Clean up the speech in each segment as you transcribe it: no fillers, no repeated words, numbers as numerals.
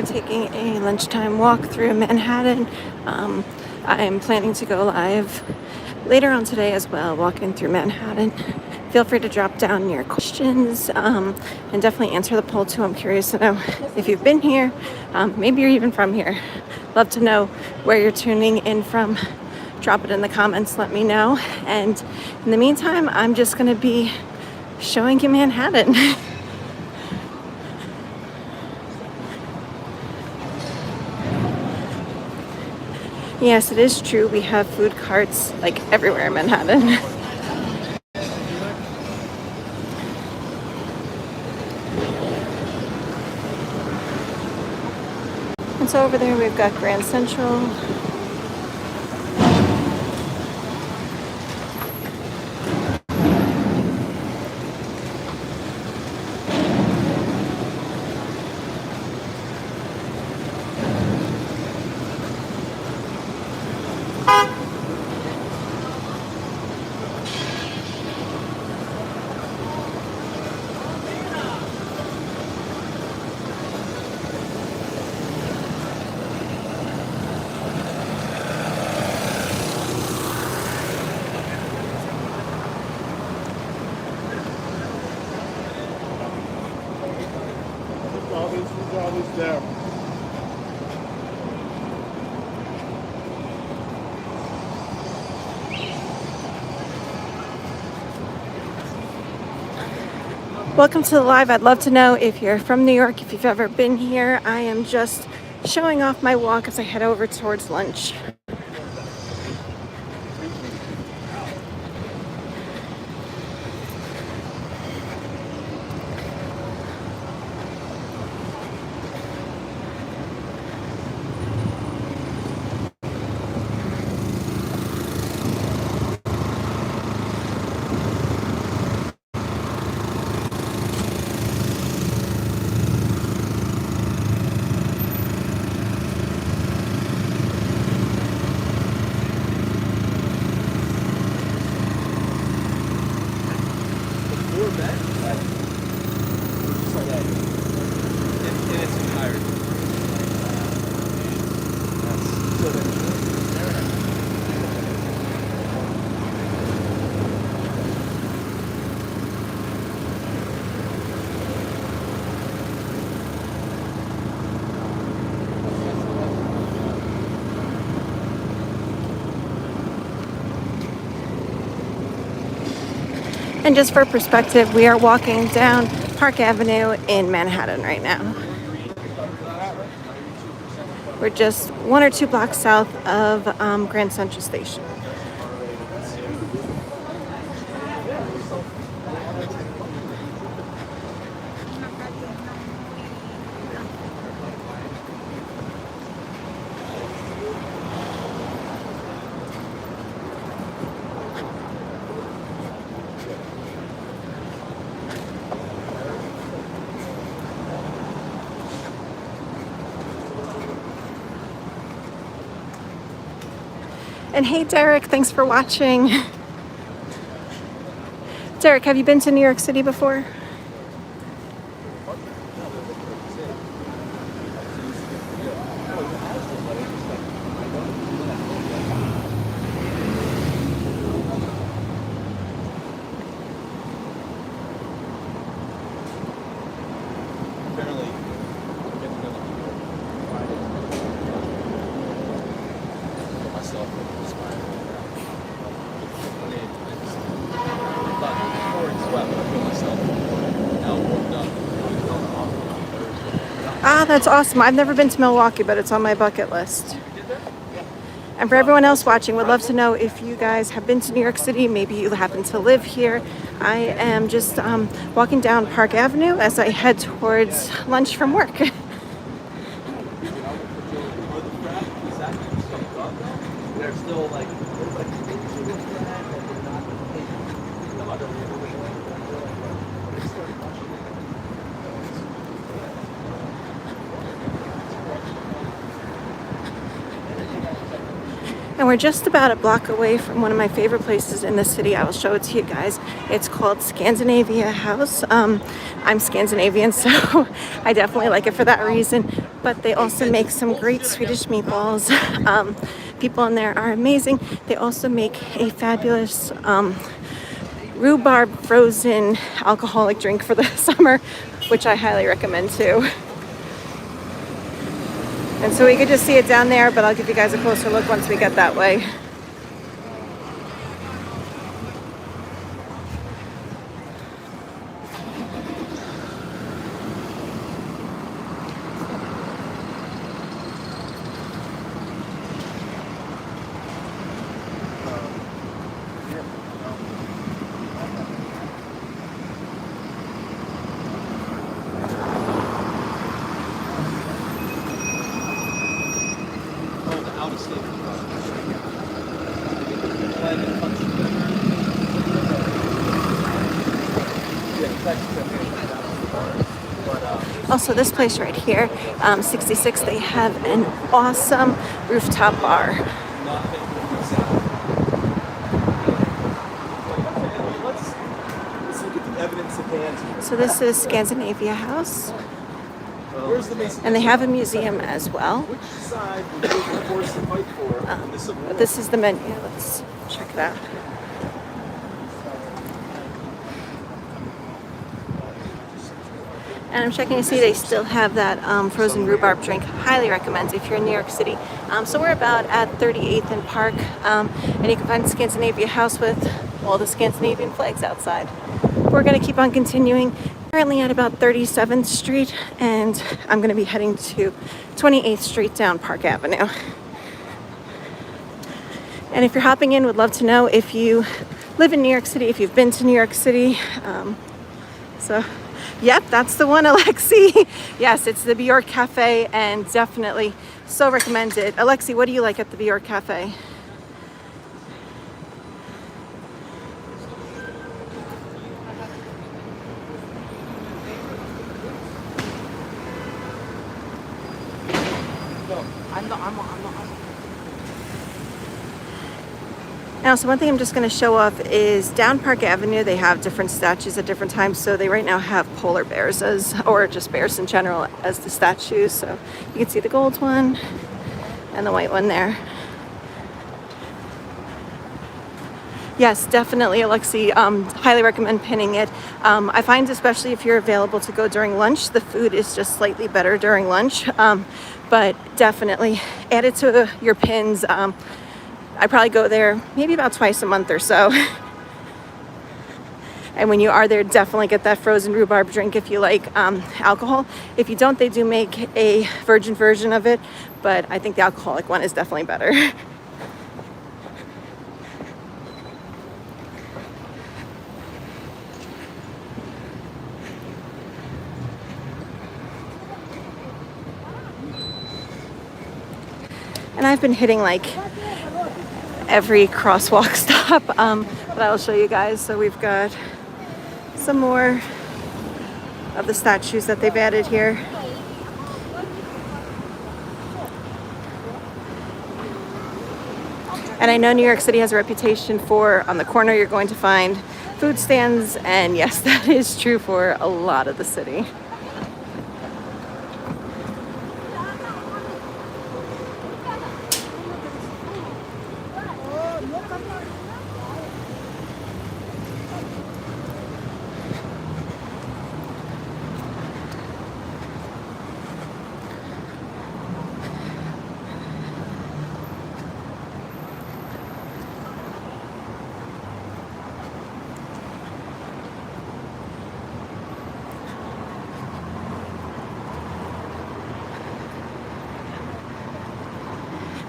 are taking a lunchtime walk through Manhattan. I'm planning to go live later on today as well, walking through Manhattan. Feel free to drop down your questions and definitely answer the poll too. I'm curious to know if you've been here, maybe you're even from here. Love to know where you're tuning in from. Drop it in the comments, let me know. And in the meantime, I'm just gonna be showing you Manhattan. Yes, it is true. We have food carts like everywhere in Manhattan. And so over there we've got Grand Central. Welcome to the live. I'd love to know if you're from New York, if you've ever been here. I am just showing off my walk as I head over towards lunch. And just for perspective, we are walking down Park Avenue in Manhattan right now. We're just 1 or 2 blocks south of Grand Central Station. And hey, Derek, thanks for watching. Derek, have you been to New York City before? Ah, that's awesome. I've never been to Milwaukee, but it's on my bucket list. And for everyone else watching, would love to know if you guys have been to New York City. Maybe you happen to live here. I am just walking down Park Avenue as I head towards lunch from work. And we're just about a block away from one of my favorite places in the city. I will show it to you guys. It's called Scandinavia House. I'm Scandinavian, so I definitely like it for that reason. but they also make some great Swedish meatballs. People in there are amazing. They also make a fabulous rhubarb frozen alcoholic drink for the summer, which I highly recommend too. And so we could just see it down there, but I'll give you guys a closer look once we get that way. Also, this place right here, 66, they have an awesome rooftop bar. So this is Scandinavia House, and they have a museum as well. But this is the menu. Let's check it out. And I'm checking to see they still have that frozen rhubarb drink. Highly recommend if you're in New York City. So we're about at 38th and Park, and you can find Scandinavia House with all the Scandinavian flags outside. We're going to keep on continuing. Currently at about 37th Street, and I'm going to be heading to 28th Street down Park Avenue. And if you're hopping in, would love to know if you live in New York City, if you've been to New York City. Yep, that's the one, Alexi. Yes, it's the Bjork Cafe, and definitely so recommend it. Alexi, what do you like at the Bjork Cafe? Now, so one thing I'm just going to show off is down Park Avenue, they have different statues at different times. So they right now have polar bears or just bears in general as the statues. So you can see the gold one and the white one there. Yes, definitely, Alexi. Highly recommend pinning it. I find especially if you're available to go during lunch, the food is just slightly better during lunch. But definitely add it to your pins. I probably go there maybe about twice a month or so. And when you are there, definitely get that frozen rhubarb drink if you like alcohol. If you don't, they do make a virgin version of it, but I think the alcoholic one is definitely better. And I've been hitting like every crosswalk stop that I'll show you guys. So we've got some more of the statues that they've added here. And I know New York City has a reputation for, on the corner you're going to find food stands, and yes, that is true for a lot of the city.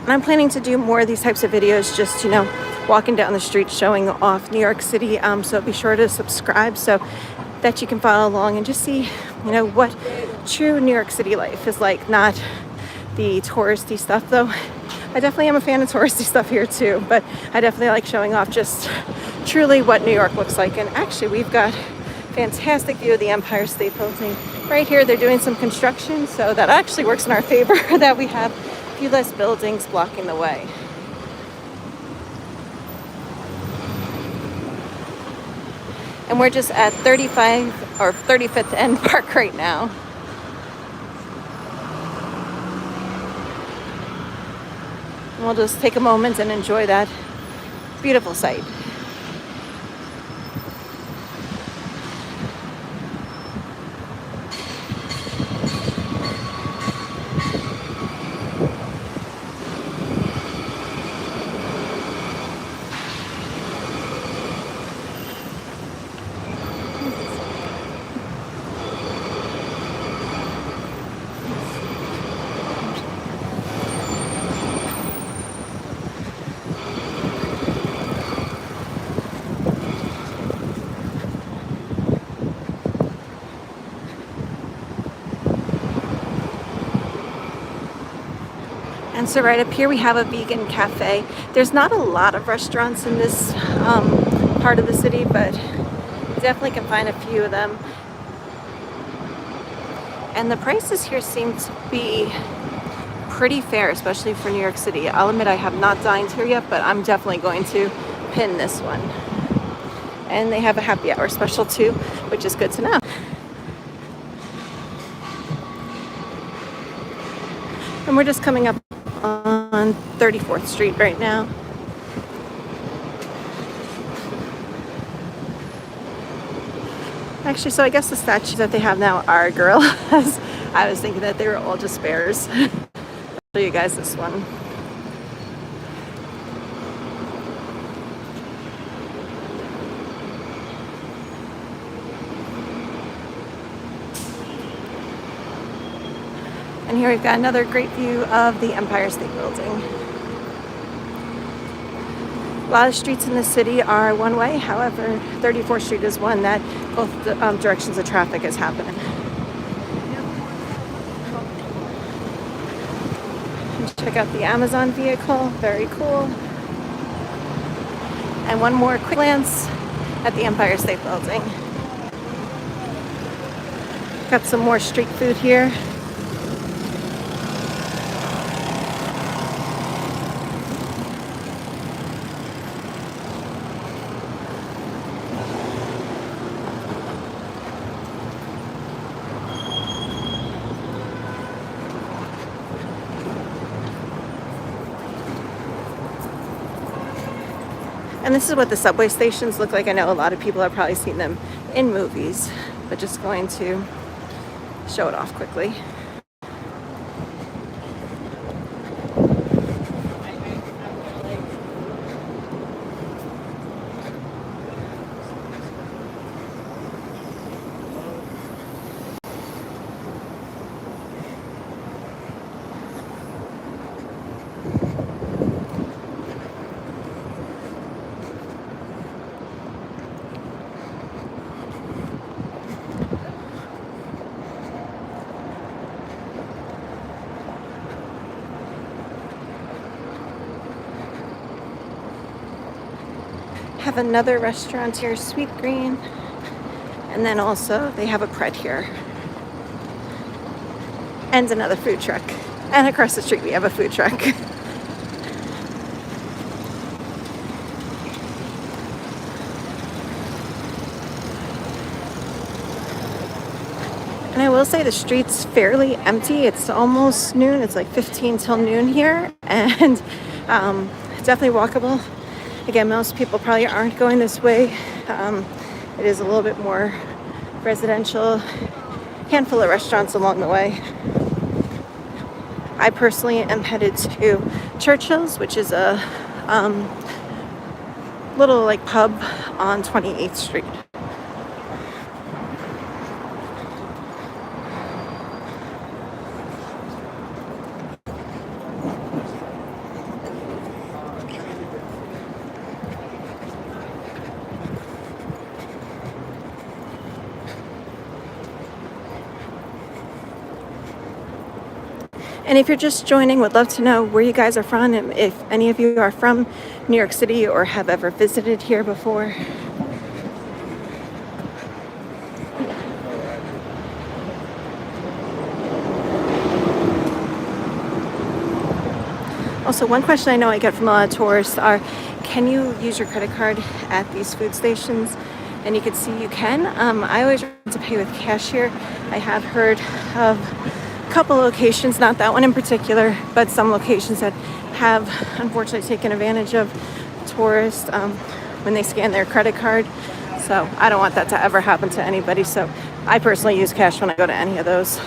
And I'm planning to do more of these types of videos, just, walking down the street showing off New York City. So be sure to subscribe so that you can follow along and just see, what true New York City life is like, not the touristy stuff, though. I definitely am a fan of touristy stuff here too, but I definitely like showing off just truly what New York looks like. And actually, we've got fantastic view of the Empire State Building. Right here, they're doing some construction, so that actually works in our favor that we have a few less buildings blocking the way. And we're just at 35 or 35th and Park right now. And we'll just take a moment and enjoy that beautiful sight. And so right up here we have a vegan cafe. There's not a lot of restaurants in this part of the city, but you definitely can find a few of them. And the prices here seem to be pretty fair, especially for New York City. I'll admit I have not dined here yet, but I'm definitely going to pin this one. And they have a happy hour special too, which is good to know. And we're just coming up on 34th Street right now. Actually, so I guess the statues that they have now are gorillas. I was thinking that they were all just bears. I'll show you guys this one. And here we've got another great view of the Empire State Building. A lot of streets in the city are one way, however, 34th Street is one that both directions of traffic is happening. Check out the Amazon vehicle, very cool. And one more quick glance at the Empire State Building. Got some more street food here. And this is what the subway stations look like. I know a lot of people have probably seen them in movies, but just going to show it off quickly. Have another restaurant here, Sweet Green, and then also they have a Pret here and another food truck, and across the street we have a food truck. And I will say the street's fairly empty. It's almost noon. It's like 15 till noon here, and definitely walkable. Again, most people probably aren't going this way. It is a little bit more residential. Handful of restaurants along the way. I personally am headed to Churchill's, which is a little like pub on 28th Street. And if you're just joining, would love to know where you guys are from, and if any of you are from New York City or have ever visited here before. Also, one question I know I get from a lot of tourists are, can you use your credit card at these food stations? And you can see you can. I always try to pay with cash here. I have heard of couple locations, not that one in particular, but some locations that have unfortunately taken advantage of tourists when they scan their credit card. So I don't want that to ever happen to anybody. So I personally use cash when I go to any of those.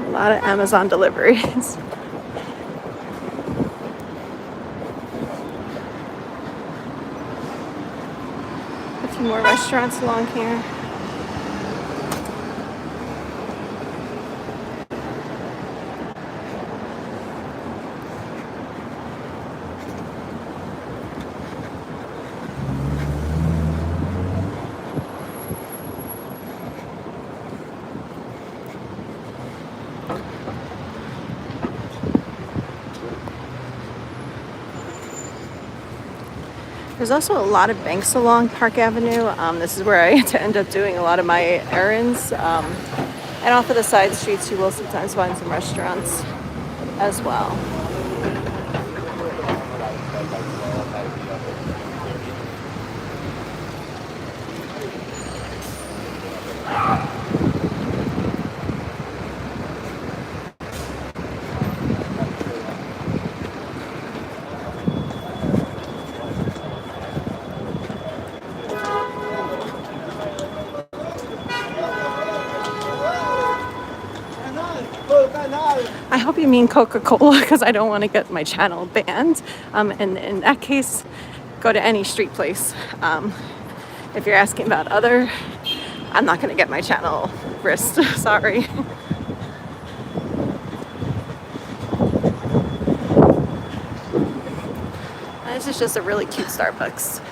A lot of Amazon deliveries. A few more restaurants along here. There's also a lot of banks along Park Avenue. This is where I end up doing a lot of my errands. And off of the side streets, you will sometimes find some restaurants as well. I hope you mean Coca-Cola because I don't want to get my channel banned. And in that case, go to any street place. If you're asking about other, I'm not going to get my channel risked. Sorry. This is just a really cute Starbucks.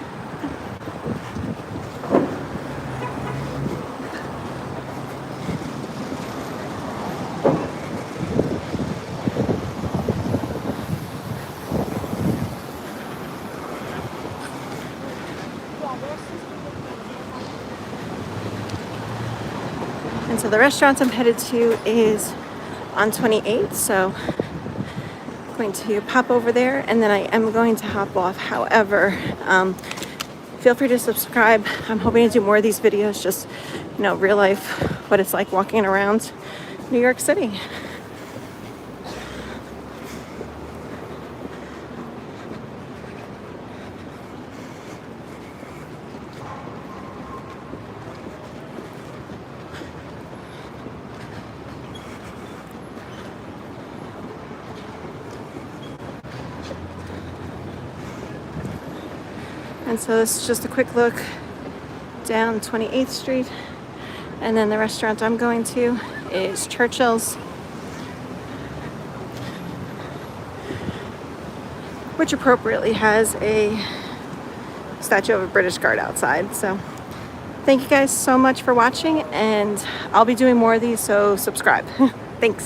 And so the restaurant I'm headed to is on 28th, so I'm going to pop over there and then I am going to hop off. However, feel free to subscribe. I'm hoping to do more of these videos, just, you know, real life, what it's like walking around New York City. And so this is just a quick look down 28th Street. And then the restaurant I'm going to is Churchill's, which appropriately has a statue of a British guard outside. So thank you guys so much for watching, and I'll be doing more of these, so subscribe. Thanks.